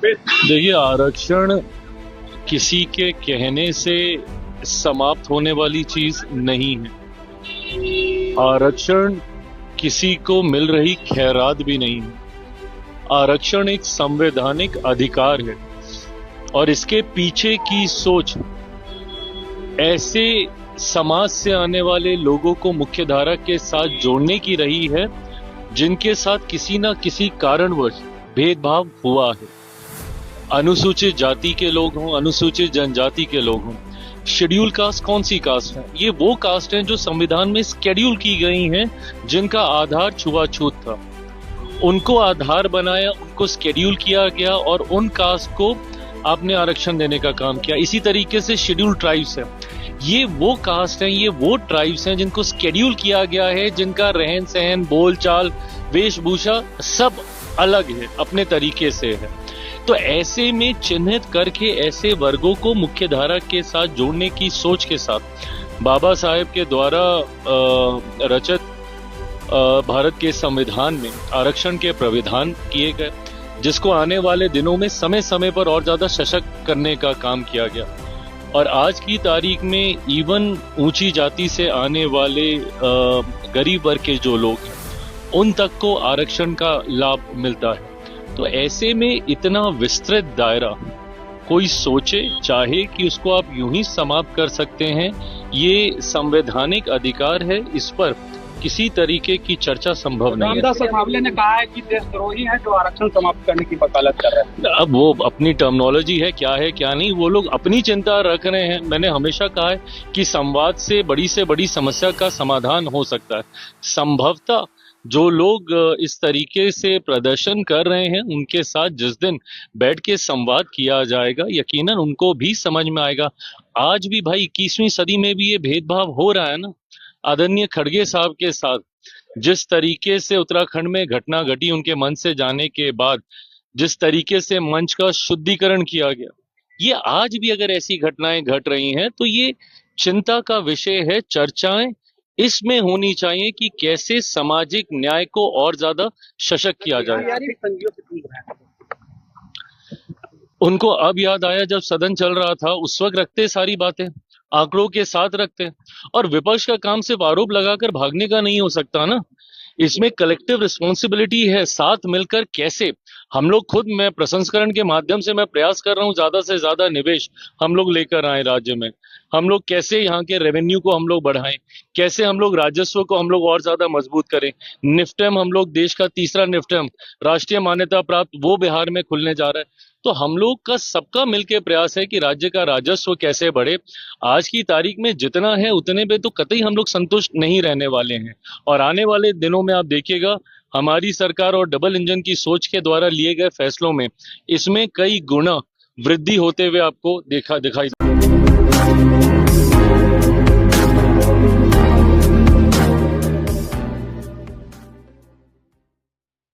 देखिए, आरक्षण किसी के कहने से समाप्त होने वाली चीज नहीं है। आरक्षण किसी को मिल रही खैरात भी नहीं है। आरक्षण एक संवैधानिक अधिकार है और इसके पीछे की सोच ऐसे समाज से आने वाले लोगों को मुख्यधारा के साथ जोड़ने की रही है जिनके साथ किसी न किसी कारणवश भेदभाव हुआ है। अनुसूचित जाति के लोग हों, अनुसूचित जनजाति के लोग हों, शेड्यूल कास्ट कौन सी कास्ट है? ये वो कास्ट हैं जो संविधान में स्केड्यूल की गई हैं, जिनका आधार छुआछूत था। उनको आधार बनाया, उनको स्केड्यूल किया गया और उन कास्ट को आपने आरक्षण देने का काम किया। इसी तरीके से शेड्यूल ट्राइब्स है, ये वो कास्ट हैं, ये वो ट्राइब्स हैं जिनको स्केड्यूल किया गया है, जिनका रहन सहन, बोलचाल, वेशभूषा सब अलग है, अपने तरीके से है। तो ऐसे में चिन्हित करके ऐसे वर्गों को मुख्यधारा के साथ जोड़ने की सोच के साथ बाबा साहेब के द्वारा रचित भारत के संविधान में आरक्षण के प्राविधान किए गए, जिसको आने वाले दिनों में समय समय पर और ज्यादा सशक्त करने का काम किया गया। और आज की तारीख में इवन ऊंची जाति से आने वाले गरीब वर्ग के जो लोग हैं, उन तक को आरक्षण का लाभ मिलता है। तो ऐसे में इतना विस्तृत दायरा कोई सोचे चाहे कि उसको आप यूं ही समाप्त कर सकते हैं, ये संवैधानिक अधिकार है, इस पर किसी तरीके की चर्चा संभव नहीं है। रामदास अठावले ने कहा है कि देशद्रोही है जो आरक्षण समाप्त करने की वकालत कर रहे हैं। अब वो अपनी टर्मिनोलॉजी है क्या नहीं, वो लोग अपनी चिंता रख रहे हैं। मैंने हमेशा कहा है कि संवाद से बड़ी समस्या का समाधान हो सकता है। संभवतः जो लोग इस तरीके से प्रदर्शन कर रहे हैं, उनके साथ जिस दिन बैठ के संवाद किया जाएगा, यकीनन उनको भी समझ में आएगा। आज भी भाई 21वीं सदी में भी ये भेदभाव हो रहा है ना। आदरणीय खड़गे साहब के साथ जिस तरीके से उत्तराखंड में घटना घटी, उनके मन से जाने के बाद जिस तरीके से मंच का शुद्धिकरण किया गया, ये आज भी अगर ऐसी घटनाएं घट रही हैं तो ये चिंता का विषय है। चर्चाएं इसमें होनी चाहिए कि कैसे सामाजिक न्याय को और ज्यादा सशक्त किया जाए। उनको अब याद आया जब सदन चल रहा था, उस वक्त रखते सारी बातें, आंकड़ों के साथ रखते। और विपक्ष का काम सिर्फ आरोप लगाकर भागने का नहीं हो सकता ना, इसमें कलेक्टिव रिस्पॉन्सिबिलिटी है। साथ मिलकर कैसे हम लोग खुद, मैं प्रसंस्करण के माध्यम से मैं प्रयास कर रहा हूं ज्यादा से ज्यादा निवेश हम लोग लेकर आए राज्य में। हम लोग कैसे यहाँ के रेवेन्यू को हम लोग बढ़ाएं, कैसे हम लोग राजस्व को हम लोग और ज्यादा मजबूत करें। निफ्टम, हम लोग देश का तीसरा निफ्टम राष्ट्रीय मान्यता प्राप्त वो बिहार में खुलने जा रहा है। तो हम लोग का सबका मिलकर प्रयास है कि राज्य का राजस्व कैसे बढ़े। आज की तारीख में जितना है उतने पे तो कतई हम लोग संतुष्ट नहीं रहने वाले हैं। और आने वाले दिनों में आप देखिएगा, हमारी सरकार और डबल इंजन की सोच के द्वारा लिए गए फैसलों में इसमें कई गुना वृद्धि होते हुए आपको दिखाई